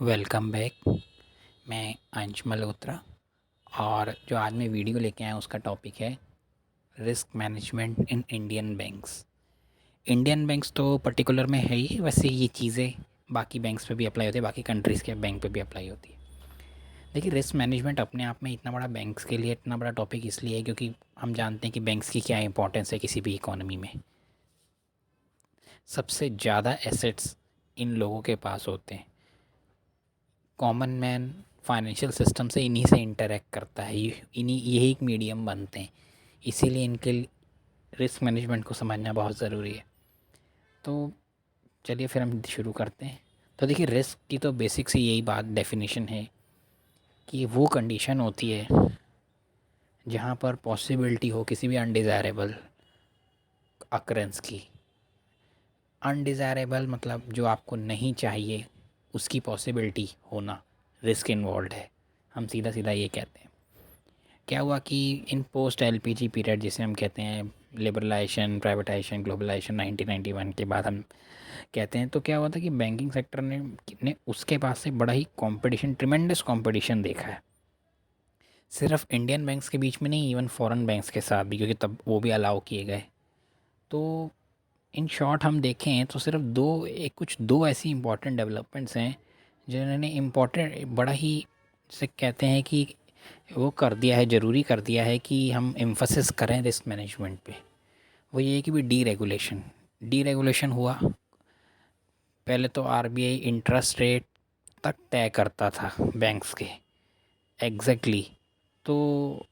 Welcome back. मैं अंश मल्होत्रा और जो आज मैं वीडियो लेके आया उसका टॉपिक है risk management in Indian banks. Indian banks तो पर्टिकुलर में है ही, वैसे ये चीज़ें बाकी बैंक्स पे भी अप्लाई होती है, बाकी कंट्रीज़ के बैंक पे भी अप्लाई होती है। देखिए, रिस्क मैनेजमेंट अपने आप में इतना बड़ा बैंक्स के लिए इतना बड़ा टॉपिक इसलिए है क्योंकि हम जानते हैं कि बैंक्स की क्या इंपॉर्टेंस है किसी भी इकोनॉमी में। सबसे ज़्यादा एसेट्स इन लोगों के पास होते हैं। कॉमन मैन फाइनेंशियल सिस्टम से इन्हीं से इंटरेक्ट करता है, इन्हीं यही एक मीडियम बनते हैं। इसीलिए इनके रिस्क मैनेजमेंट को समझना बहुत ज़रूरी है। तो चलिए फिर हम शुरू करते हैं। तो देखिए, रिस्क की तो बेसिक सी यही बात डेफिनेशन है कि वो कंडीशन होती है जहाँ पर पॉसिबिलिटी हो किसी भी अनडिज़ायरेबल अकरेंस की। अनडिज़ायरेबल मतलब जो आपको नहीं चाहिए उसकी पॉसिबिलिटी होना, रिस्क इन्वॉल्व है। हम सीधा सीधा ये कहते हैं। क्या हुआ कि इन पोस्ट एलपीजी पीरियड जिसे हम कहते हैं लिबरलाइजेशन, प्राइवेटाइजेशन, ग्लोबलाइजेशन 1991 के बाद हम कहते हैं, तो क्या हुआ था कि बैंकिंग सेक्टर ने उसके पास से बड़ा ही कंपटीशन, ट्रिमेंडस कंपटीशन देखा है। सिर्फ इंडियन बैंक्स के बीच में नहीं, इवन फॉरेन बैंक्स के साथ भी, क्योंकि तब वो भी अलाउ किए गए। तो इन शॉर्ट हम देखें तो सिर्फ कुछ दो ऐसी इंपॉर्टेंट डेवलपमेंट्स हैं जिन्होंने इम्पोर्टेंट बड़ा ही से कहते हैं कि वो कर दिया है, ज़रूरी कर दिया है कि हम एम्फोसिस करें रिस्क मैनेजमेंट पे। वो ये है कि भी डी रेगुलेशन हुआ। पहले तो आरबीआई इंटरेस्ट रेट तक तय करता था बैंक्स के एग्जैक्टली। तो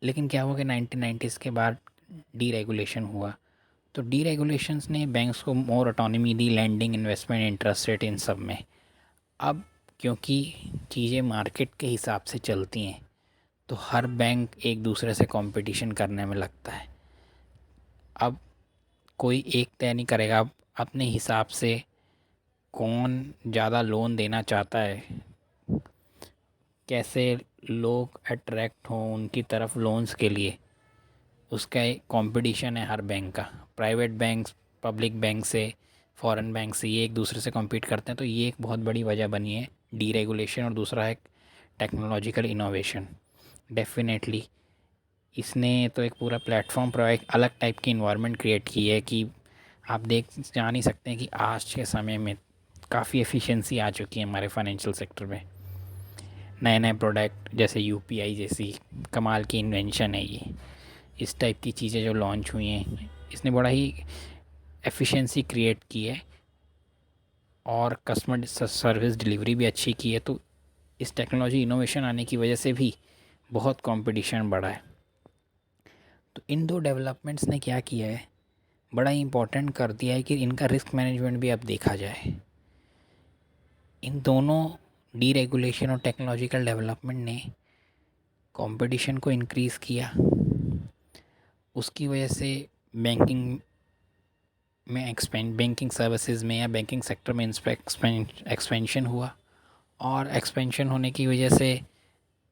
लेकिन क्या हुआ कि 1990s के बाद डी रेगुलेशन हुआ। तो डी रेगुलेशंस ने बैंक्स को मोर ऑटोनॉमी दी, लैंडिंग, इन्वेस्टमेंट, इंटरेस्ट रेट, इन सब में। अब क्योंकि चीज़ें मार्केट के हिसाब से चलती हैं तो हर बैंक एक दूसरे से कंपटीशन करने में लगता है। अब कोई एक तय नहीं करेगा, अब अपने हिसाब से कौन ज़्यादा लोन देना चाहता है, कैसे लोग अट्रैक्ट हों उनकी तरफ लोन्स के लिए, उसका एक कंपटीशन है हर बैंक का। प्राइवेट बैंक पब्लिक बैंक से, फॉरेन बैंक से, ये एक दूसरे से कम्पीट करते हैं। तो ये एक बहुत बड़ी वजह बनी है डी रेगुलेशन। और दूसरा है टेक्नोलॉजिकल इनोवेशन। डेफिनेटली इसने तो एक पूरा प्लेटफॉर्म प्रोवाइड, अलग टाइप की इन्वायरमेंट क्रिएट की है कि आप जान ही सकते हैं कि आज के समय में काफ़ी एफिशिएंसी आ चुकी है हमारे फाइनेंशियल सेक्टर में। नए नए प्रोडक्ट जैसे यूपीआई जैसी कमाल की इन्वेंशन है ये। इस टाइप की चीज़ें जो लॉन्च हुई हैं, इसने बड़ा ही एफिशिएंसी क्रिएट की है और कस्टमर सर्विस डिलीवरी भी अच्छी की है। तो इस टेक्नोलॉजी इनोवेशन आने की वजह से भी बहुत कंपटीशन बढ़ा है। तो इन दो डेवलपमेंट्स ने क्या किया है, बड़ा ही इम्पोर्टेंट कर दिया है कि इनका रिस्क मैनेजमेंट भी अब देखा जाए। इन दोनों डी रेगुलेशन और टेक्नोलॉजिकल डेवलपमेंट ने कंपटीशन को इंक्रीज़ किया। उसकी वजह से बैंकिंग बैंकिंग सर्विसेज में या बैंकिंग सेक्टर में एक्सपेंशन हुआ। और एक्सपेंशन होने की वजह से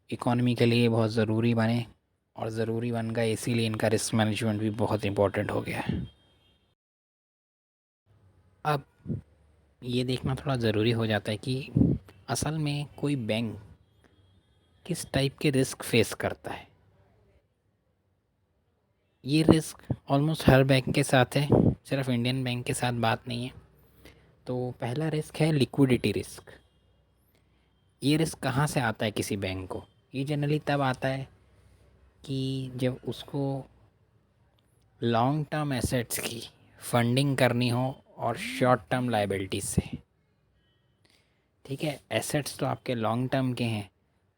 इकोनॉमी के लिए बहुत ज़रूरी बने, और ज़रूरी बन गए, इसीलिए इनका रिस्क मैनेजमेंट भी बहुत इम्पोर्टेंट हो गया है। अब ये देखना थोड़ा ज़रूरी हो जाता है कि असल में कोई बैंक किस टाइप के रिस्क फेस करता है। ये रिस्क ऑलमोस्ट हर बैंक के साथ है, सिर्फ इंडियन बैंक के साथ बात नहीं है। तो पहला रिस्क है लिक्विडिटी रिस्क। ये रिस्क कहाँ से आता है किसी बैंक को? ये जनरली तब आता है कि जब उसको लॉन्ग टर्म एसेट्स की फंडिंग करनी हो और शॉर्ट टर्म लाइबिलिटीज से। ठीक है, एसेट्स तो आपके लॉन्ग टर्म के हैं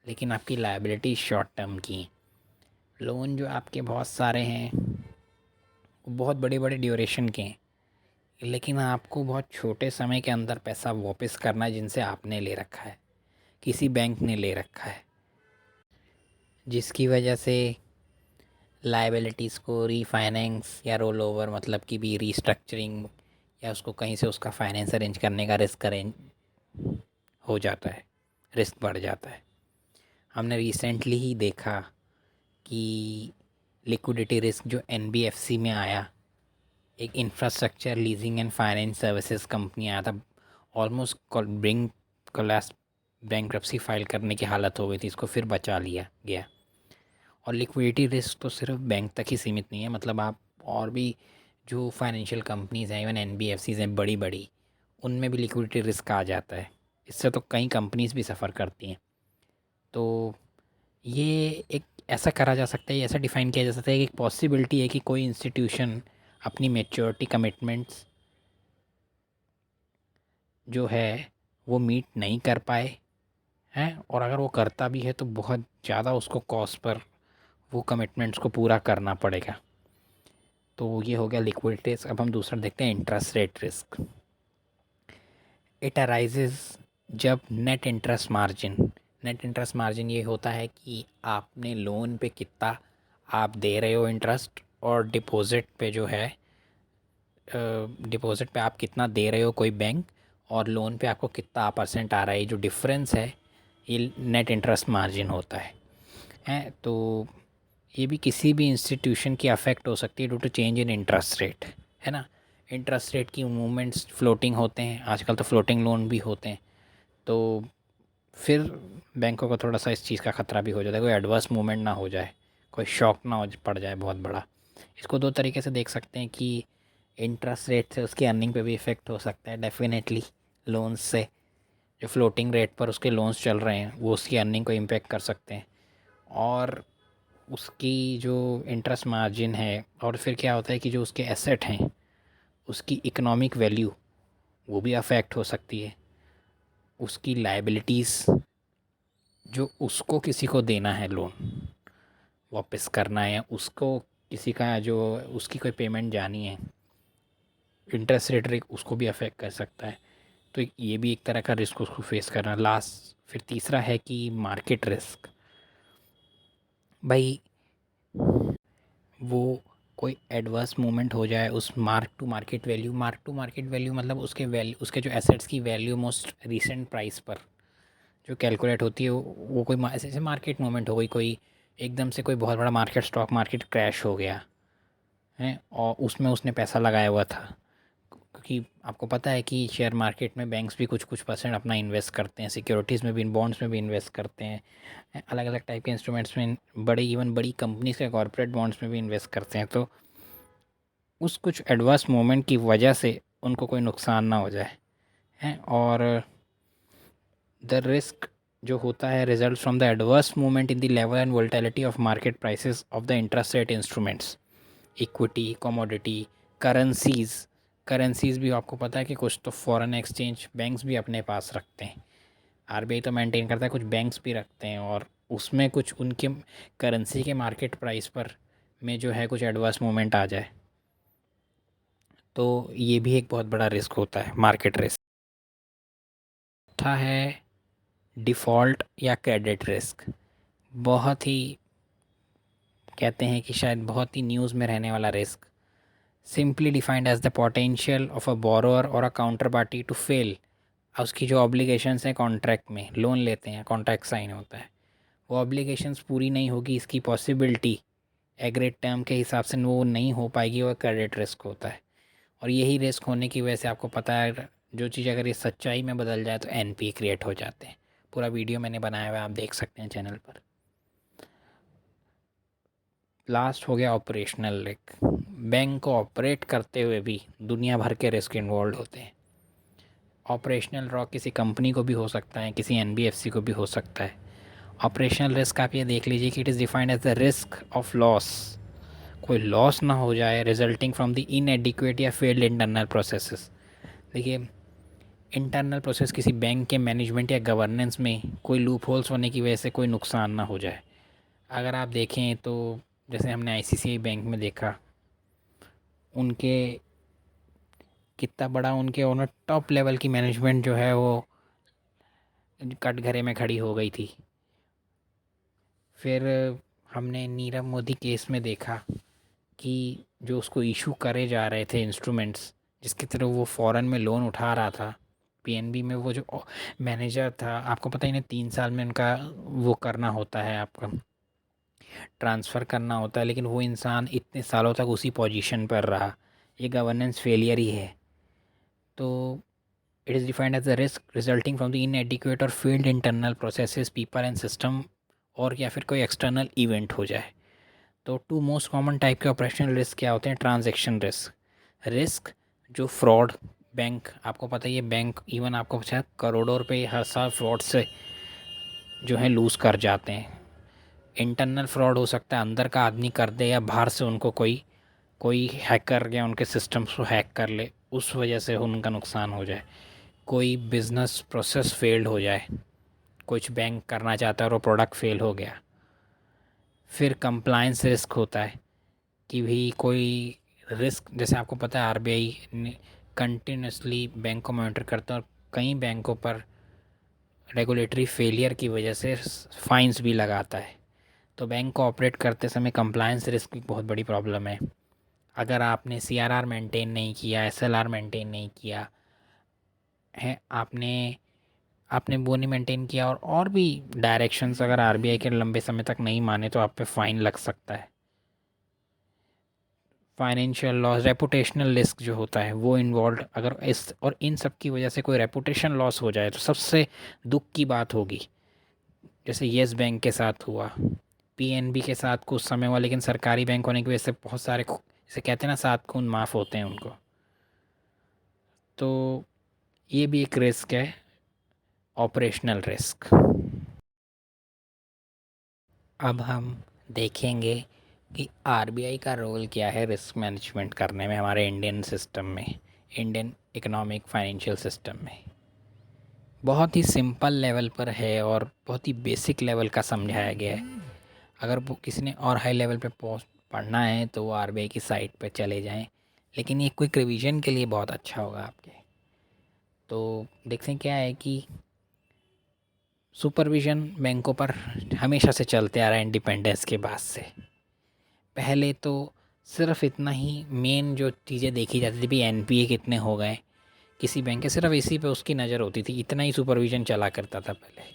लेकिन आपकी लाइबिलिटी शॉर्ट टर्म की। लोन जो आपके बहुत सारे हैं वो बहुत बड़े बड़े ड्यूरेशन के हैं, लेकिन आपको बहुत छोटे समय के अंदर पैसा वापस करना है जिनसे आपने ले रखा है, किसी बैंक ने ले रखा है, जिसकी वजह से लाइबिलिटीज़ को रीफाइनेंस या रोल ओवर मतलब कि भी रीस्ट्रक्चरिंग या उसको कहीं से उसका फाइनेंस अरेंज करने का रिस्क अरेंज हो जाता है, रिस्क बढ़ जाता है। हमने रिसेंटली ही देखा कि लिक्विडिटी रिस्क जो एनबीएफसी में आया, एक infrastructure leasing and finance services company आया था, almost bring collapse bankruptcy file करने की हालत हो गई थी, इसको फिर बचा लिया गया। और लिक्विडिटी रिस्क तो सिर्फ बैंक तक ही सीमित नहीं है, मतलब आप और भी जो फाइनेंशियल कंपनीज़ हैं, इवन एनबीएफसीज़ हैं बड़ी बड़ी, उनमें भी लिक्विडिटी रिस्क आ जाता है। इससे तो कई कंपनीज़ भी सफ़र करती हैं। तो ये एक ऐसा करा जा सकता है, ऐसा डिफ़ाइन किया जा सकता है कि एक पॉसिबिलिटी है कि कोई इंस्टीट्यूशन अपनी मैच्योरिटी कमिटमेंट्स जो है वो मीट नहीं कर पाए हैं, और अगर वो करता भी है तो बहुत ज़्यादा उसको कॉस्ट पर वो कमिटमेंट्स को पूरा करना पड़ेगा। तो ये हो गया लिक्विडिटी रिस्क। अब हम दूसरा देखते हैं interest rate risk. It arises जब नेट इंटरेस्ट मार्जिन ये होता है कि आपने लोन पे कितना आप दे रहे हो इंटरेस्ट, और डिपॉज़िट पे जो है डिपॉज़िट पे आप कितना दे रहे हो कोई बैंक, और लोन पे आपको कितना परसेंट आ रहा है, ये जो डिफरेंस है ये नेट इंटरेस्ट मार्जिन होता है। तो ये भी किसी भी इंस्टीट्यूशन की अफेक्ट हो सकती है due to change in interest rate, है ना। इंटरेस्ट रेट की मूवमेंट्स फ्लोटिंग होते हैं, आजकल तो फ्लोटिंग लोन भी होते हैं। तो फिर बैंकों को थोड़ा सा इस चीज़ का ख़तरा भी हो जाता है, कोई एडवर्स मूवमेंट ना हो जाए, कोई शॉक ना हो पड़ जाए बहुत बड़ा। इसको दो तरीके से देख सकते हैं कि इंटरेस्ट रेट से उसकी अर्निंग पे भी इफ़ेक्ट हो सकता है डेफिनेटली। लोन्स से जो फ्लोटिंग रेट पर उसके लोन्स चल रहे हैं वो उसकी अर्निंग को इम्पेक्ट कर सकते हैं, और उसकी जो इंटरेस्ट मार्जिन है, और फिर क्या होता है कि जो उसके एसेट हैं उसकी इकोनॉमिक वैल्यू वो भी अफेक्ट हो सकती है। उसकी लायबिलिटीज़ जो उसको किसी को देना है लोन वापस करना है, उसको किसी का जो उसकी कोई पेमेंट जानी है, इंटरेस्ट रेट रिस्क उसको भी अफेक्ट कर सकता है। तो ये भी एक तरह का रिस्क उसको फेस करना। लास्ट फिर तीसरा है कि मार्केट रिस्क। भाई वो कोई एडवर्स मूवमेंट हो जाए उस मार्क टू मार्केट वैल्यू मतलब उसके जो एसेट्स की वैल्यू मोस्ट रिसेंट प्राइस पर जो कैलकुलेट होती है, वो कोई ऐसे मार्केट मूवमेंट हो गई, कोई एकदम से कोई बहुत बड़ा मार्केट स्टॉक मार्केट क्रैश हो गया है और उसमें उसने पैसा लगाया हुआ था। क्योंकि आपको पता है कि शेयर मार्केट में बैंक्स भी कुछ कुछ परसेंट अपना इन्वेस्ट करते हैं, सिक्योरिटीज़ में भी, बॉन्ड्स में भी इन्वेस्ट करते हैं, अलग अलग टाइप के इंस्ट्रूमेंट्स में, इवन बड़ी कंपनीज के कॉर्पोरेट बॉन्ड्स में भी इन्वेस्ट करते हैं। तो उस कुछ एडवर्स मोमेंट की वजह से उनको कोई नुकसान ना हो जाए हैं, और द रिस्क जो होता है result from the adverse movement in the level and volatility of market prices of the interest rate instruments, equity, commodity, currencies. Currencies भी आपको पता है कि कुछ तो फॉरेन एक्सचेंज बैंक्स भी अपने पास रखते हैं, आरबीआई तो मेंटेन करता है, कुछ बैंक्स भी रखते हैं, और उसमें कुछ उनके करेंसी के मार्केट प्राइस पर में जो है कुछ एडवर्स मूवमेंट आ जाए तो ये भी एक बहुत बड़ा रिस्क होता है, मार्केट रिस्क। था है डिफ़ॉल्ट या क्रेडिट रिस्क। बहुत ही कहते हैं कि शायद बहुत ही न्यूज़ में रहने वाला risk. Simply defined as the potential of a borrower और a counter party to fail. उसकी जो ऑब्लिगेशंस हैं कॉन्ट्रैक्ट में, लोन लेते हैं, कॉन्ट्रैक्ट साइन होता है, वो ऑब्लिगेशंस पूरी नहीं होगी, इसकी पॉसिबिलिटी एग्रीड टर्म के हिसाब से वो नहीं हो पाएगी, वो क्रेडिट रिस्क होता है। और यही रिस्क होने की वजह से आपको पता है जो चीज़ अगर ये सच्चाई में बदल जाए तो एनपी क्रिएट हो जाते हैं। पूरा वीडियो मैंने बनाया हुआ है, आप देख सकते हैं चैनल पर। लास्ट हो गया ऑपरेशनल रिस्क। बैंक को ऑपरेट करते हुए भी दुनिया भर के रिस्क इन्वॉल्व होते हैं। ऑपरेशनल रॉ किसी कंपनी को भी हो सकता है, किसी एनबीएफसी को भी हो सकता है। ऑपरेशनल रिस्क आप ये देख लीजिए कि it is defined as the risk of loss. कोई लॉस ना हो जाए रिजल्टिंग फ्रॉम द इनएडिक्वेट या फेल्ड इंटरनल प्रोसेसेस। देखिए, इंटरनल प्रोसेस किसी बैंक के मैनेजमेंट या गवर्नेंस में कोई लूप होल्स होने की वजह से कोई नुकसान ना हो जाए। अगर आप देखें तो जैसे हमने आईसीआईसीआई बैंक में देखा, उनके कितना बड़ा उनके ओनर टॉप लेवल की मैनेजमेंट जो है वो कटघरे में खड़ी हो गई थी। फिर हमने नीरव मोदी केस में देखा कि जो उसको इशू करे जा रहे थे इंस्ट्रूमेंट्स, जिसकी तरह वो फ़ॉरेन में लोन उठा रहा था, पीएनबी में वो जो मैनेजर था, आपको पता ही नहीं 3 साल में उनका वो करना होता है, आपका ट्रांसफ़र करना होता है, लेकिन वो इंसान इतने सालों तक उसी पोजीशन पर रहा। ये गवर्नेंस फेलियर ही है। तो it is defined as a risk resulting from the inadequate और failed internal processes people and system, और या फिर कोई एक्सटर्नल इवेंट हो जाए। तो टू मोस्ट कॉमन टाइप के ऑपरेशनल रिस्क क्या होते हैं? ट्रांजैक्शन रिस्क, रिस्क जो फ्रॉड, बैंक, आपको पता ही है बैंक इवन आपको शायद करोड़ों रुपए हर साल फ्रॉड से जो है लूज़ कर जाते हैं। इंटरनल फ्रॉड हो सकता है, अंदर का आदमी कर दे, या बाहर से उनको कोई कोई हैकर या उनके सिस्टम्स को हैक कर ले, उस वजह से उनका नुकसान हो जाए। कोई बिजनेस प्रोसेस फेल्ड हो जाए, कुछ बैंक करना चाहता है और वो प्रोडक्ट फेल हो गया। फिर कंप्लायंस रिस्क होता है कि भी कोई रिस्क, जैसे आपको पता है आरबीआई ने कंटिन्यूसली बैंक को मॉनिटर करता है और कई बैंकों पर रेगुलेटरी फेलियर की वजह से फाइन्स भी लगाता है। तो बैंक को ऑपरेट करते समय कंप्लायंस रिस्क की बहुत बड़ी प्रॉब्लम है। अगर आपने सीआरआर मेंटेन नहीं किया, एसएलआर मेंटेन नहीं किया है, आपने आपने वो नहीं मेंटेन किया, और भी डायरेक्शंस अगर आरबीआई के लंबे समय तक नहीं माने तो आप पे फ़ाइन लग सकता है। फाइनेंशियल लॉस, रेपुटेशनल रिस्क जो होता है वो इन्वॉल्व, अगर इस और इन सब की वजह से कोई रेपुटेशन लॉस हो जाए तो सबसे दुख की बात होगी। जैसे येस बैंक के साथ हुआ, पीएनबी के साथ कुछ समय हुआ, लेकिन सरकारी बैंक होने की वजह से बहुत सारे जैसे कहते हैं ना, 7 खून माफ़ होते हैं उनको। तो ये भी एक रिस्क है, ऑपरेशनल रिस्क। अब हम देखेंगे कि आरबीआई का रोल क्या है रिस्क मैनेजमेंट करने में हमारे इंडियन सिस्टम में, इंडियन इकोनॉमिक फाइनेंशियल सिस्टम में। बहुत ही सिंपल लेवल पर है और बहुत ही बेसिक लेवल का समझाया गया है। अगर वो किसी ने और हाई लेवल पे पोस्ट पढ़ना है तो वो आरबीआई की साइट पे चले जाएं, लेकिन ये क्विक रिवीजन के लिए बहुत अच्छा होगा आपके। तो देखते हैं क्या है कि सुपरविज़न बैंकों पर हमेशा से चलते आ रहा है इंडिपेंडेंस के बाद से। पहले तो सिर्फ इतना ही मेन जो चीज़ें देखी जाती थी, भी एनपीए कितने हो गए किसी बैंक के, सिर्फ इसी पे उसकी नज़र होती थी, इतना ही सुपरविज़न चला करता था पहले।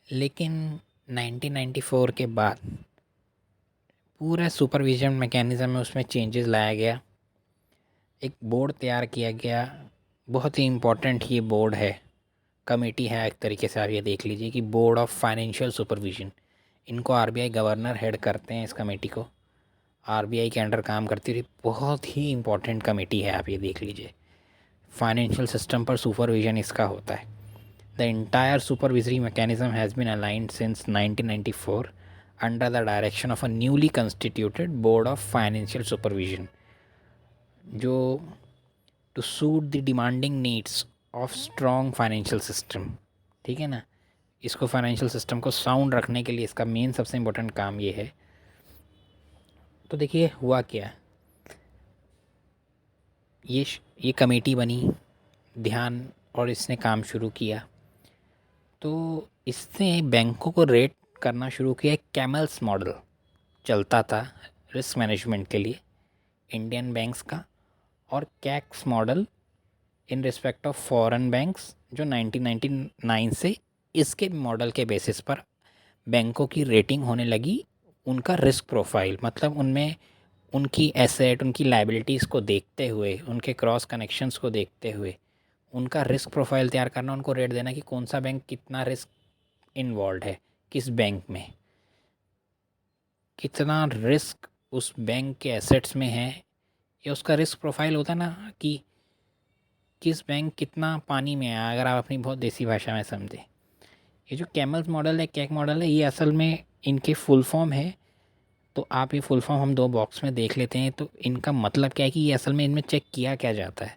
लेकिन 1994 के बाद पूरा सुपरविज़न मैकेनिज़्म में उसमें चेंजेस लाया गया, एक बोर्ड तैयार किया गया। बहुत ही इम्पोर्टेंट ये बोर्ड है, कमेटी है एक तरीके से, आप ये देख लीजिए कि बोर्ड ऑफ फाइनेंशियल सुपरविज़न, इनको आरबीआई गवर्नर हेड करते हैं। इस कमेटी को आरबीआई के अंडर काम करती हुई बहुत ही इम्पोर्टेंट कमेटी है, आप ये देख लीजिए। फाइनेंशियल सिस्टम पर सुपरविज़न इसका होता है। The entire supervisory mechanism has been aligned since 1994 under the direction of a newly constituted board of financial supervision, जो to suit the demanding needs of strong financial system. ठीक है ना, इसको financial system को sound रखने के लिए इसका मेन सबसे इम्पोर्टेंट काम ये है। तो देखिए हुआ क्या, ये कमेटी बनी, ध्यान, और इसने काम शुरू किया। तो इसने बैंकों को रेट करना शुरू किया। एक कैमल्स मॉडल चलता था रिस्क मैनेजमेंट के लिए इंडियन बैंक्स का, और कैक्स model in respect of foreign banks, जो 1999 से इसके मॉडल के बेसिस पर बैंकों की रेटिंग होने लगी। उनका रिस्क प्रोफाइल मतलब उनमें उनकी एसेट, उनकी लाइबिलिटीज़ को देखते हुए, उनके क्रॉस कनेक्शंस को देखते हुए उनका रिस्क प्रोफाइल तैयार करना, उनको रेट देना कि कौन सा बैंक कितना रिस्क इन्वॉल्व है, किस बैंक में कितना रिस्क उस बैंक के एसेट्स में है, या उसका रिस्क प्रोफाइल होता है ना कि किस बैंक कितना पानी में है, अगर आप अपनी बहुत देसी भाषा में समझें। ये जो कैमल्स मॉडल है, कैक मॉडल है, ये असल में इनके फुल फॉर्म है। तो आप ये फुल फॉर्म हम दो बॉक्स में देख लेते हैं, तो इनका मतलब क्या है कि ये असल में इनमें चेक किया क्या जाता है।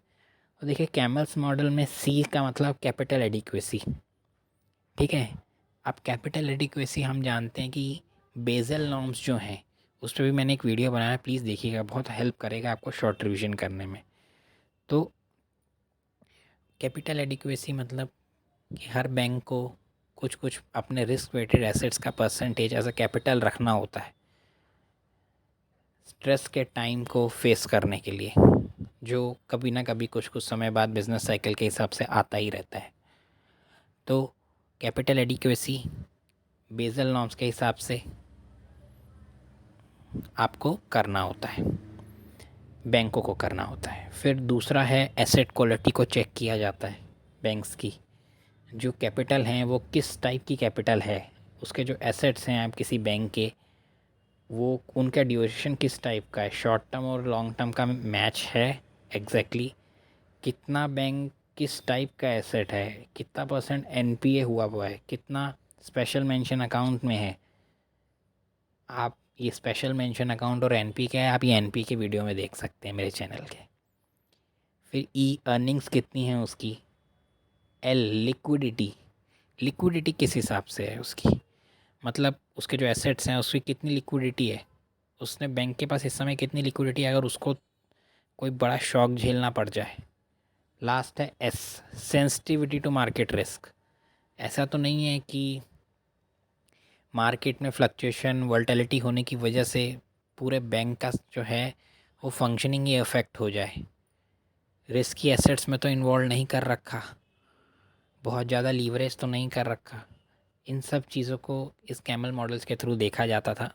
तो देखिए कैमल्स मॉडल में सी का मतलब कैपिटल एडिक्वेसी। ठीक है, अब कैपिटल एडिक्वेसी हम जानते हैं कि बेज़ल नॉर्म्स जो हैं, उस पर भी मैंने एक वीडियो बनाया, प्लीज़ देखिएगा, बहुत हेल्प करेगा आपको शॉर्ट रिविजन करने में। तो कैपिटल एडिक्वेसी मतलब कि हर बैंक को कुछ कुछ अपने रिस्क वेटेड एसेट्स का परसेंटेज एज अ कैपिटल रखना होता है स्ट्रेस के टाइम को फेस करने के लिए, जो कभी ना कभी कुछ कुछ समय बाद बिजनेस साइकिल के हिसाब से आता ही रहता है। तो कैपिटल एडिक्वेसी बेज़ल नॉर्म्स के हिसाब से आपको करना होता है। बैंकों को करना होता है। फिर दूसरा है एसेट क्वालिटी को चेक किया जाता है बैंक्स की, जो कैपिटल हैं वो किस टाइप की कैपिटल है, उसके जो एसेट्स हैं आप किसी बैंक के, वो उनका ड्यूरेशन किस टाइप का है, शॉर्ट टर्म और लॉन्ग टर्म का मैच है एग्जैक्टली, कितना बैंक किस टाइप का एसेट है, कितना परसेंट एनपीए हुआ है, कितना स्पेशल मेंशन अकाउंट में है। आप ये स्पेशल मेंशन अकाउंट और एनपी क्या है, आप ये एनपी के वीडियो में देख सकते हैं मेरे चैनल के। फिर ई अर्निंग्स कितनी है उसकी, एल लिक्विडिटी, लिक्विडिटी किस हिसाब से है उसकी, मतलब उसके जो एसेट्स हैं उसकी कितनी लिक्विडिटी है, उसने बैंक के पास इस समय कितनी लिक्विडिटी है अगर उसको कोई बड़ा शॉक झेलना पड़ जाए। लास्ट है S, sensitivity to market risk. ऐसा तो नहीं है कि मार्केट में फ्लक्चुएशन वोलेटिलिटी होने की वजह से पूरे बैंक का जो है वो फंक्शनिंग ही अफेक्ट हो जाए। रिस्की एसेट्स में तो इन्वॉल्व नहीं कर रखा, बहुत ज़्यादा लीवरेज तो नहीं कर रखा। इन सब चीज़ों को इस कैमल मॉडल्स के थ्रू देखा जाता था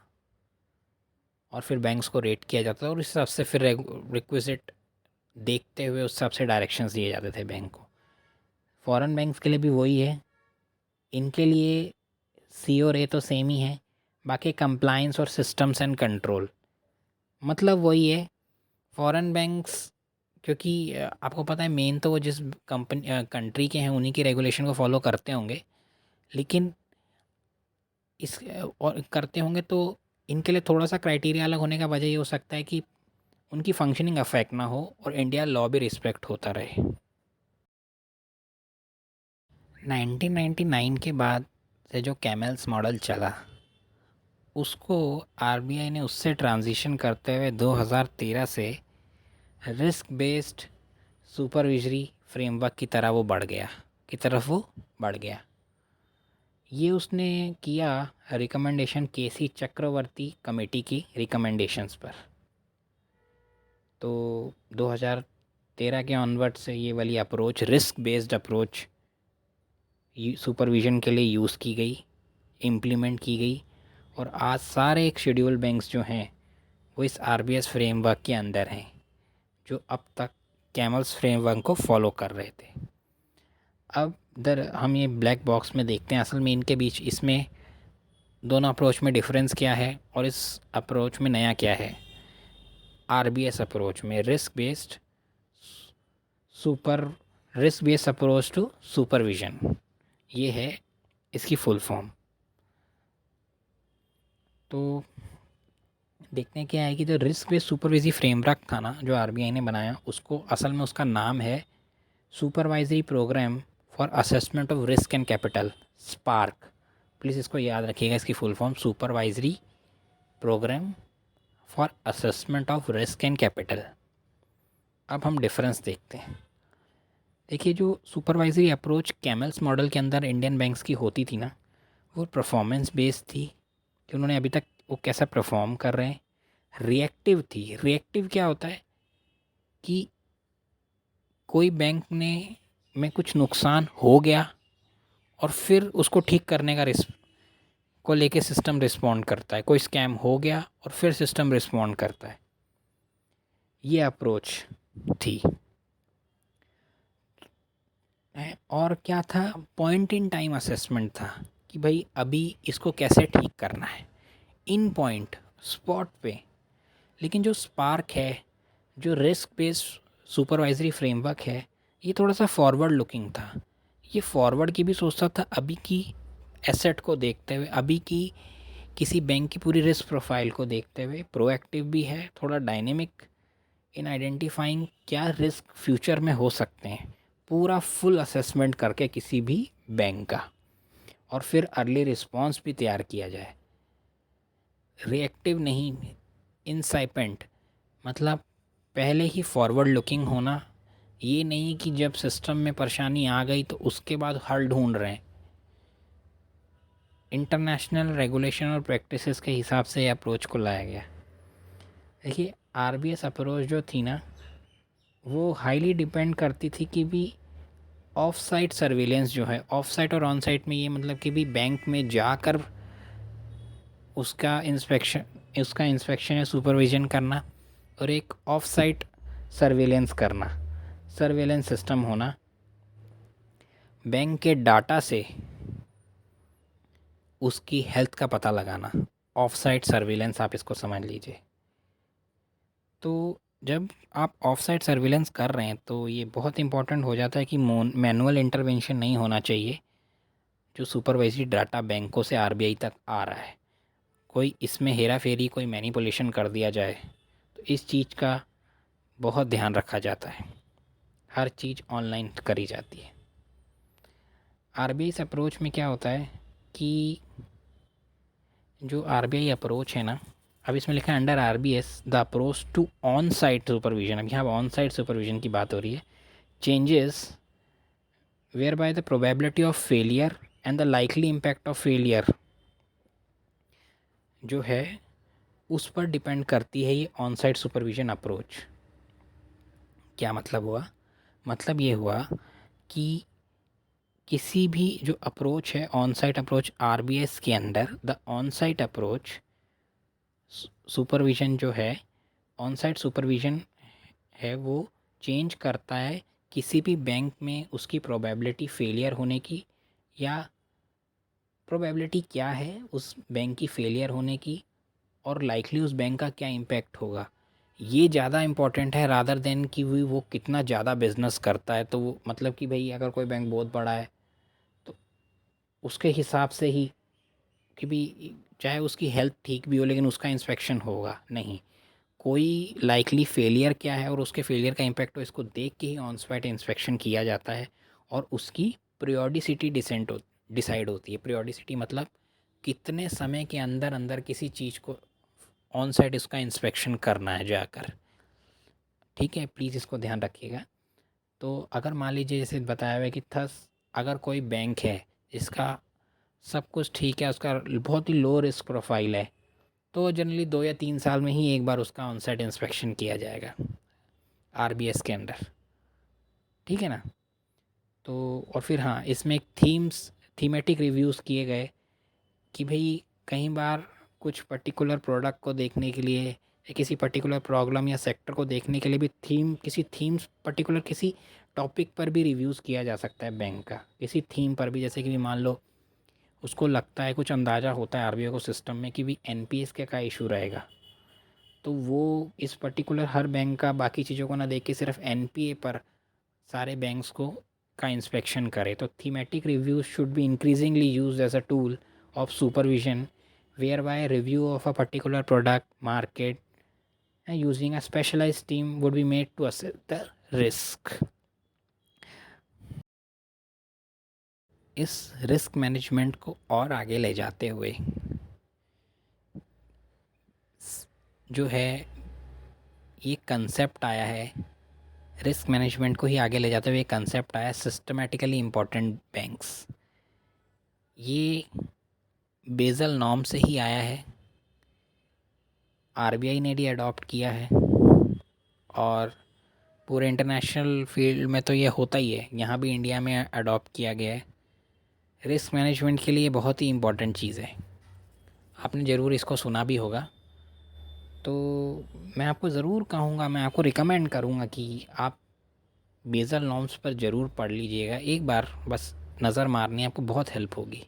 और फिर बैंक्स को रेट किया जाता था और इस हिसाब से फिर रिक्विजिट देखते हुए उस हिसाब से डायरेक्शंस दिए जाते थे बैंक को। फॉरेन बैंक्स के लिए भी वही है, इनके लिए सी और ए तो सेम ही है, बाकी कंप्लाइंस और सिस्टम्स एंड कंट्रोल मतलब वही है। फॉरेन बैंक्स क्योंकि आपको पता है मेन तो वो जिस कंपनी कंट्री के हैं उन्हीं की रेगुलेशन को फॉलो करते होंगे, लेकिन इस और करते होंगे तो इनके लिए थोड़ा सा क्राइटेरिया अलग होने का वजह ये हो सकता है कि उनकी फंक्शनिंग अफेक्ट ना हो और इंडिया लॉ भी रिस्पेक्ट होता रहे। 1999 के बाद से जो कैमल्स मॉडल चला उसको आरबीआई ने उससे ट्रांजिशन करते हुए 2013 से रिस्क बेस्ड सुपरविजरी फ्रेमवर्क की तरह वो बढ़ गया, की तरफ वो बढ़ गया। ये उसने किया रिकमेंडेशन केसी चक्रवर्ती कमेटी की रिकमेंडेशंस पर। तो 2013 के ऑनवर्ड से ये वाली approach risk based approach supervision के लिए यूज़ की गई, इम्प्लीमेंट की गई और आज सारे एक शेड्यूल बैंक्स जो हैं वो इस आरबीएस फ्रेमवर्क के अंदर हैं, जो अब तक कैमल्स फ्रेमवर्क को फॉलो कर रहे थे। अब हम ये ब्लैक बॉक्स में देखते हैं असल में इनके बीच इसमें दोनों अप्रोच में डिफरेंस क्या है और इस अप्रोच में नया क्या है। आरबीएस अप्रोच में risk based approach to supervision, ये है इसकी फुल फॉर्म। तो देखते हैं क्या है कि जो रिस्क बेस्ड सुपरविजरी फ्रेमवर्क था ना जो आरबीआई ने बनाया, उसको असल में उसका नाम है supervisory programme for assessment of risk and capital, SPARC. Please इसको याद रखिएगा, इसकी full form supervisory programme for assessment of risk and capital. अब हम डिफरेंस देखते हैं। देखिए जो सुपरवाइजरी अप्रोच कैमल्स मॉडल के अंदर इंडियन बैंक्स की होती थी ना, वो परफॉर्मेंस बेस्ड थी कि उन्होंने अभी तक वो कैसा परफॉर्म कर रहे हैं। रिएक्टिव थी, रिएक्टिव क्या होता है कि कोई बैंक ने में कुछ नुकसान हो गया और फिर उसको ठीक करने का रिस्क को लेके सिस्टम रिस्पॉन्ड करता है, कोई स्कैम हो गया और फिर सिस्टम रिस्पॉन्ड करता है, ये अप्रोच थी। और क्या था, पॉइंट इन टाइम असेसमेंट था कि भाई अभी इसको कैसे ठीक करना है, इन पॉइंट स्पॉट पे। लेकिन जो स्पार्क है, जो रिस्क बेस्ड सुपरवाइजरी फ्रेमवर्क है, ये थोड़ा सा फॉरवर्ड लुकिंग था। ये फॉरवर्ड की भी सोचता था, अभी की एसेट को देखते हुए, अभी की किसी बैंक की पूरी रिस्क प्रोफाइल को देखते हुए प्रोएक्टिव भी है, थोड़ा डायनेमिक इन आइडेंटिफाइंग क्या रिस्क फ्यूचर में हो सकते हैं, पूरा फुल असेसमेंट करके किसी भी बैंक का, और फिर अर्ली रिस्पॉन्स भी तैयार किया जाए। रिएक्टिव नहीं, इंसाइपेंट, मतलब पहले ही फॉरवर्ड लुकिंग होना, ये नहीं कि जब सिस्टम में परेशानी आ गई तो उसके बाद हल ढूंढ रहे हैं। इंटरनेशनल रेगुलेशन और प्रैक्टिसेस के हिसाब से ये अप्रोच को लाया गया। देखिए आरबीएस अप्रोच जो थी ना, वो हाईली डिपेंड करती थी कि भी ऑफ साइट सर्विलेंस जो है, ऑफ साइट और ऑन साइट में ये मतलब कि भी बैंक में जाकर उसका इंस्पेक्शन या सुपरविज़न करना, और एक ऑफ साइट सर्विलेंस करना, सर्विलेंस सिस्टम होना, बैंक के डाटा से उसकी हेल्थ का पता लगाना, ऑफ साइट सर्विलेंस आप इसको समझ लीजिए। तो जब आप ऑफ साइट सर्विलेंस कर रहे हैं तो ये बहुत इंपॉर्टेंट हो जाता है कि मैनुअल इंटरवेंशन नहीं होना चाहिए जो सुपरवाइजरी डाटा बैंकों से आरबीआई तक आ रहा है। कोई इसमें हेरा फेरी, कोई मैनिपुलेशन कर दिया जाए तो इस चीज़ का बहुत ध्यान रखा जाता है। हर चीज़ ऑनलाइन करी जाती है। आरबीआई इस अप्रोच में क्या होता है कि जो आरबीआई अप्रोच है ना, अब इसमें लिखा है under RBS the approach to on site supervision. अब यहाँ ऑन साइट सुपरविजन की बात हो रही है। Changes whereby the probability of failure and the likely impact of failure जो है उस पर डिपेंड करती है ये ऑन साइट सुपरविजन अप्रोच। क्या मतलब हुआ? मतलब ये हुआ कि किसी भी जो अप्रोच है ऑन साइट अप्रोच आरबीएस के under, the on site approach supervision जो है, ऑन साइट सुपरविज़न है, वो चेंज करता है किसी भी बैंक में उसकी प्रोबेबिलिटी फेलियर होने की, या प्रोबेबिलिटी क्या है उस बैंक की फेलियर होने की, और लाइकली उस बैंक का क्या इम्पैक्ट होगा। ये ज़्यादा इम्पॉर्टेंट है रादर देन कि वो कितना ज़्यादा बिजनेस करता है। तो वो मतलब कि भाई अगर कोई बैंक बहुत बड़ा है तो उसके हिसाब से ही कि भी चाहे उसकी हेल्थ ठीक भी हो लेकिन उसका इंस्पेक्शन होगा नहीं। कोई लाइकली फेलियर क्या है और उसके फेलियर का इम्पैक्ट हो, इसको देख के ही ऑन स्पॉट इंस्पेक्शन किया जाता है और उसकी पीरियोडिसिटी डिसाइड होती है। पीरियोडिसिटी मतलब कितने समय के अंदर अंदर किसी चीज़ को ऑन साइट इसका इंस्पेक्शन करना है जाकर। ठीक है, प्लीज़ इसको ध्यान रखिएगा। तो अगर मान लीजिए जैसे बताया हुआ है कि अगर कोई बैंक है जिसका सब कुछ ठीक है, उसका बहुत ही लो रिस्क प्रोफाइल है, तो जनरली 2 या 3 साल में ही एक बार उसका ऑन साइट इंस्पेक्शन किया जाएगा आरबीएस के अंदर। ठीक है ना? तो और फिर हाँ, इसमें एक थीमेटिक रिव्यूज़ किए गए कि भाई कई बार कुछ पर्टिकुलर प्रोडक्ट को देखने के लिए या किसी पर्टिकुलर प्रॉब्लम या सेक्टर को देखने के लिए भी किसी थीम्स पर्टिकुलर किसी टॉपिक पर भी रिव्यूज़ किया जा सकता है बैंक का, किसी थीम पर भी। जैसे कि भी मान लो उसको लगता है, कुछ अंदाज़ा होता है आरबीआई को सिस्टम में कि भी एनपीएस का क्या इशू रहेगा, तो वो इस पर्टिकुलर हर बैंक का बाकी चीज़ों को ना देख के सिर्फ एनपीए पर सारे बैंक्स को का इंस्पेक्शन करे। तो thematic reviews should be increasingly used as a tool of supervision whereby review of a particular product market using a specialised team would be made to assess the risk. इस risk management को और आगे ले जाते हुए जो है ये कंसेप्ट आया है, रिस्क मैनेजमेंट को ही आगे ले जाते हुए कंसेप्ट आया सिस्टमेटिकली इम्पोर्टेंट बैंक्स। ये बेज़ल नॉर्म से ही आया है, आरबीआई ने भी अडॉप्ट किया है और पूरे इंटरनेशनल फील्ड में तो ये होता ही है, यहाँ भी इंडिया में अडॉप्ट किया गया है। रिस्क मैनेजमेंट के लिए बहुत ही इम्पोर्टेंट चीज़ है, आपने ज़रूर इसको सुना भी होगा। तो मैं आपको ज़रूर कहूँगा, मैं आपको रिकमेंड करूँगा कि आप बेज़ल नॉर्म्स पर ज़रूर पढ़ लीजिएगा एक बार, बस नज़र मारनी, आपको बहुत हेल्प होगी।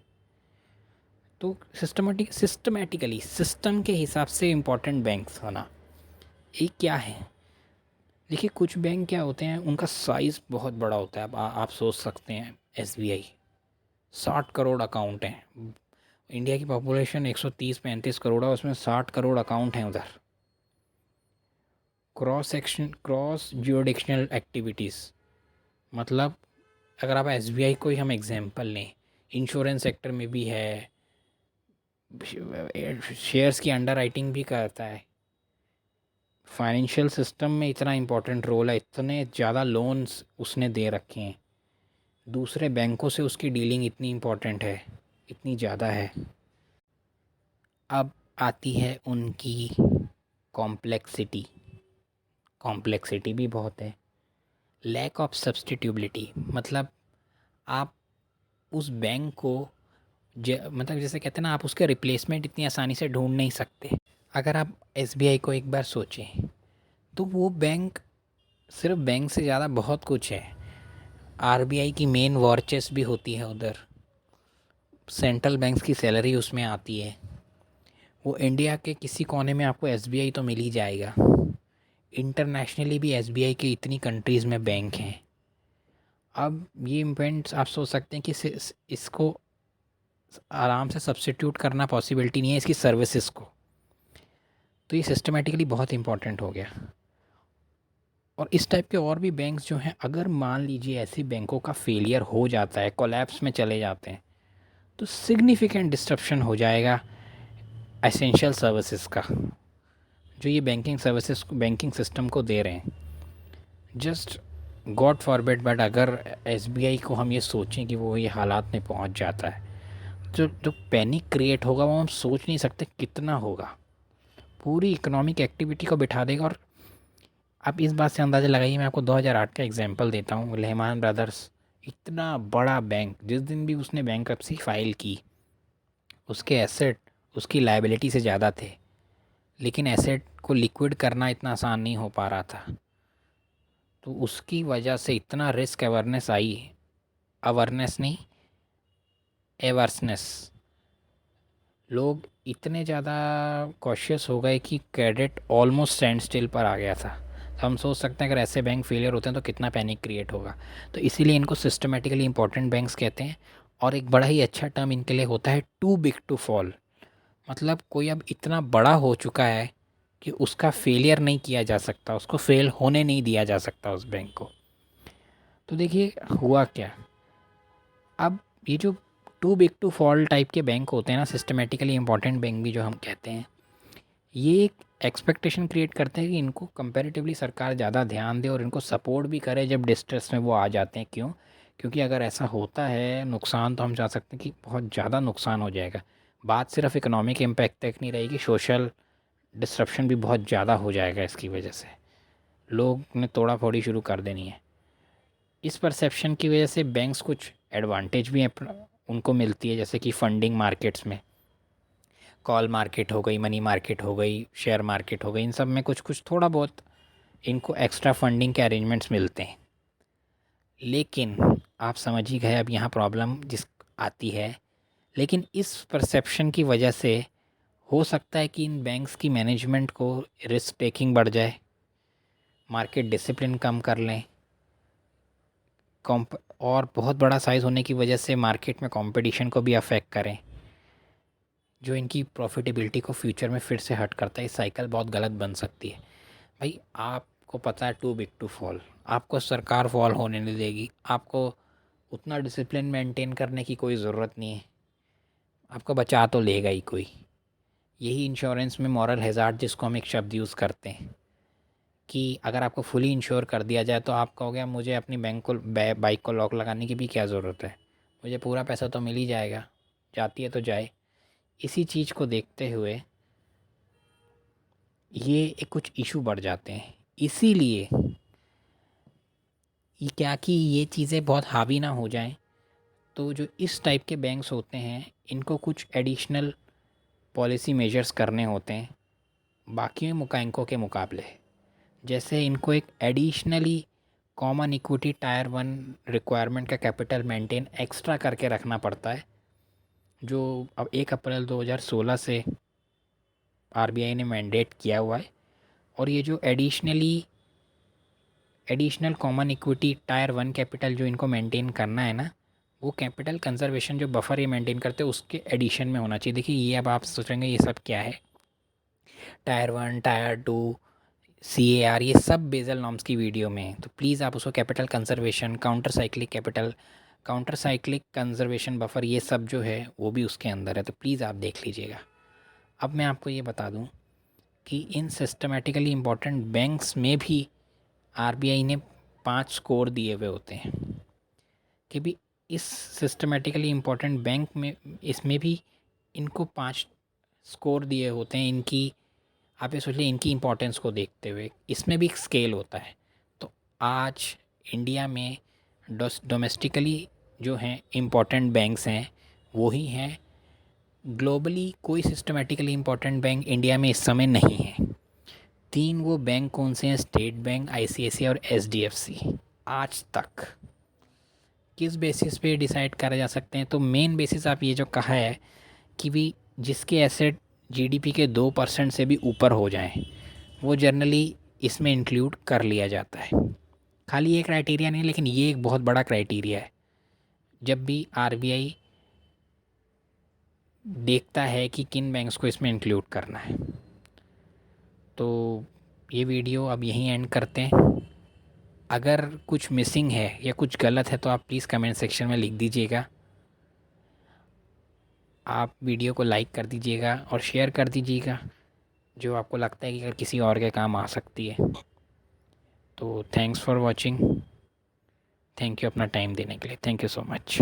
तो सिस्टमेटिकली सिस्टम के हिसाब से इम्पोर्टेंट बैंक्स होना ये क्या है? देखिए कुछ बैंक क्या होते हैं, उनका साइज़ बहुत बड़ा होता है। अब आप सोच सकते हैं एसबीआई 60 करोड़ अकाउंट हैं, इंडिया की पॉपुलेशन 130-135 करोड़ है, उसमें 60 करोड़ अकाउंट हैं उधर। क्रॉस ज्यूरिडिक्शनल एक्टिविटीज़ मतलब अगर आप एसबीआई को ही हम एग्जांपल लें, इंश्योरेंस सेक्टर में भी है, शेयर्स की अंडर राइटिंग भी करता है, फाइनेंशियल सिस्टम में इतना इम्पोर्टेंट रोल है, इतने ज़्यादा लोन्स उसने दे रखे हैं, दूसरे बैंकों से उसकी डीलिंग इतनी इम्पोर्टेंट है, इतनी ज़्यादा है। अब आती है उनकी कॉम्प्लेक्सिटी, कॉम्प्लेक्सिटी भी बहुत है। लैक ऑफ सब्स्टिट्यूबिलिटी मतलब आप उस बैंक को मतलब जैसे कहते हैं ना, आप उसके रिप्लेसमेंट इतनी आसानी से ढूंढ नहीं सकते। अगर आप एसबीआई को एक बार सोचें तो वो बैंक सिर्फ बैंक से ज़्यादा बहुत कुछ है। आरबीआई की मेन वॉर चेस्ट भी होती है उधर, सेंट्रल बैंक्स की सैलरी उसमें आती है। वो इंडिया के किसी कोने में आपको एसबीआई तो मिल ही जाएगा। इंटरनेशनली भी एसबीआई के इतनी कंट्रीज़ में बैंक हैं। अब ये इवेंट्स आप सोच सकते हैं कि इसको आराम से सब्स्टिट्यूट करना पॉसिबिलिटी नहीं है इसकी सर्विसेज को। तो ये सिस्टमेटिकली बहुत इंपॉर्टेंट हो गया। और इस टाइप के और भी बैंक्स जो हैं, अगर मान लीजिए ऐसे बैंकों का फेलियर हो जाता है, कोलैप्स में चले जाते हैं, तो सिग्निफिकेंट डिस्ट्रप्शन हो जाएगा एसेंशियल सर्विसेज का, जो ये बैंकिंग सर्विसेज बैंकिंग सिस्टम को दे रहे हैं। जस्ट गॉड फॉरबिड, बट अगर एसबीआई को हम ये सोचें कि वो ये हालात में पहुंच जाता है, जो पैनिक क्रिएट होगा वो हम सोच नहीं सकते कितना होगा। पूरी इकोनॉमिक एक्टिविटी को बिठा देगा। और आप इस बात से अंदाज़ा लगाइए, मैं आपको 2008 का एग्जांपल देता हूँ। लेहमान ब्रदर्स, इतना बड़ा बैंक, जिस दिन भी उसने बैंक्रप्सी फाइल की, उसके एसेट उसकी लायबिलिटी से ज़्यादा थे, लेकिन एसेट को लिक्विड करना इतना आसान नहीं हो पा रहा था। तो उसकी वजह से इतना रिस्क अवेयरनेस आई, अवेयरनेस नहीं, एवर्सनेस, लोग इतने ज़्यादा कॉशियस हो गए कि क्रेडिट ऑलमोस्ट स्टैंड स्टिल पर आ गया था। तो हम सोच सकते हैं अगर ऐसे बैंक फेलियर होते हैं तो कितना पैनिक क्रिएट होगा। तो इसीलिए इनको सिस्टमेटिकली इंपॉर्टेंट बैंक्स कहते हैं। और एक बड़ा ही अच्छा टर्म इनके लिए होता है टू बिग टू फॉल। मतलब कोई अब इतना बड़ा हो चुका है कि उसका फेलियर नहीं किया जा सकता, उसको फेल होने नहीं दिया जा सकता उस बैंक को। तो देखिए हुआ क्या, अब ये जो too big to fall type के बैंक होते हैं ना, सिस्टमेटिकली इंपॉर्टेंट बैंक भी जो हम कहते हैं, ये एक एक्सपेक्टेशन क्रिएट करते हैं कि इनको कंपैरेटिवली सरकार ज़्यादा ध्यान दे और इनको सपोर्ट भी करे जब डिस्ट्रेस में वो आ जाते हैं। क्यों? क्योंकि अगर ऐसा होता है नुकसान, तो हम चाह सकते हैं कि बहुत ज़्यादा नुकसान हो जाएगा। बात सिर्फ इकोनॉमिक इम्पैक्ट तक नहीं रहेगी, सोशल डिस्ट्रप्शन भी बहुत ज़्यादा हो जाएगा। इसकी वजह से लोग ने तोड़ा फोड़ी शुरू कर देनी है। इस परसेप्शन की वजह से बैंक्स कुछ एडवांटेज भी उनको मिलती है, जैसे कि फंडिंग मार्केट्स में, कॉल मार्केट हो गई, मनी मार्केट हो गई, शेयर मार्केट हो गई, इन सब में कुछ कुछ थोड़ा बहुत इनको एक्स्ट्रा फंडिंग के अरेंजमेंट्स मिलते हैं। लेकिन आप समझ ही गए अब यहाँ प्रॉब्लम जिस आती है। लेकिन इस परसेप्शन की वजह से हो सकता है कि इन बैंक्स की मैनेजमेंट को रिस्क टेकिंग बढ़ जाए, मार्केट डिसिप्लिन कम कर लें, और बहुत बड़ा साइज़ होने की वजह से मार्केट में कंपटीशन को भी अफेक्ट करें, जो इनकी प्रॉफिटेबिलिटी को फ्यूचर में फिर से हर्ट करता है। ये साइकिल बहुत गलत बन सकती है। भाई आपको पता है टू बिग टू फॉल, आपको सरकार फॉल होने नहीं देगी, आपको उतना डिसिप्लिन मेंटेन करने की कोई ज़रूरत नहीं है, आपको बचा तो लेगा ही कोई। यही इंश्योरेंस में मॉरल हैज़ार्ड, जिसको हम एक शब्द यूज़ करते हैं, कि अगर आपको फुली इंश्योर कर दिया जाए तो आप कहोगे मुझे अपनी बाइक को लॉक लगाने की भी क्या ज़रूरत है, मुझे पूरा पैसा तो मिल ही जाएगा, जाती है तो जाए। इसी चीज़ को देखते हुए ये कुछ इशू बढ़ जाते हैं। इसीलिए ये क्या कि ये चीज़ें बहुत हावी ना हो जाएं, तो जो इस टाइप के बैंक्स होते हैं इनको कुछ एडिशनल पॉलिसी मेजर्स करने होते हैं बाकी बैंकों के मुकाबले। जैसे इनको एक additionally common equity tyre 1 requirement का कैपिटल मेंटेन एक्स्ट्रा करके रखना पड़ता है, जो अब 1 अप्रैल 2016 से आरबीआई ने मैंडेट किया हुआ है। और ये जो additional common equity tyre 1 capital जो इनको मेंटेन करना है ना, वो कैपिटल कंजर्वेशन जो बफर ये मेंटेन करते हैं उसके एडिशन में होना चाहिए। देखिए ये अब आप सोचेंगे ये सब क्या है, टायर 1, टायर 2, CAR, ये सब बेजल नॉर्म्स की वीडियो में है। तो प्लीज़ आप उसको capital conservation, counter cyclic conservation buffer, ये सब जो है वो भी उसके अंदर है, तो प्लीज़ आप देख लीजिएगा। अब मैं आपको ये बता दूं कि इन सिस्टमेटिकली इम्पॉर्टेंट बैंक्स में भी आरबीआई ने 5 स्कोर दिए हुए होते हैं कि भी इस सिस्टमेटिकली इम्पॉर्टेंट बैंक में, इसमें भी इनको 5 स्कोर दिए होते हैं इनकी। आप ये सोच लीजिए इनकी इम्पोर्टेंस को देखते हुए इसमें भी एक स्केल होता है। तो आज इंडिया में डोमेस्टिकली जो हैं इम्पॉर्टेंट बैंक्स हैं वो ही हैं। ग्लोबली कोई सिस्टमेटिकली इम्पॉर्टेंट बैंक इंडिया में इस समय नहीं है। 3 वो बैंक कौन से हैं? स्टेट बैंक, आईसीआईसीआई और एचडीएफसी। आज तक किस बेसिस पे डिसाइड करा जा सकते हैं? तो मेन बेसिस आप ये जो कहा है कि भी जिसके एसेट जीडीपी के 2% से भी ऊपर हो जाएं, वो जनरली इसमें इंक्लूड कर लिया जाता है। खाली ये क्राइटेरिया नहीं, लेकिन ये एक बहुत बड़ा क्राइटेरिया है जब भी आरबीआई देखता है कि किन बैंक्स को इसमें इंक्लूड करना है। तो ये वीडियो अब यहीं एंड करते हैं। अगर कुछ मिसिंग है या कुछ गलत है तो आप प्लीज़ कमेंट सेक्शन में लिख दीजिएगा। आप वीडियो को लाइक कर दीजिएगा और शेयर कर दीजिएगा जो आपको लगता है कि अगर किसी और के काम आ सकती है। तो thanks for watching. Thank you अपना टाइम देने के लिए। Thank you so much.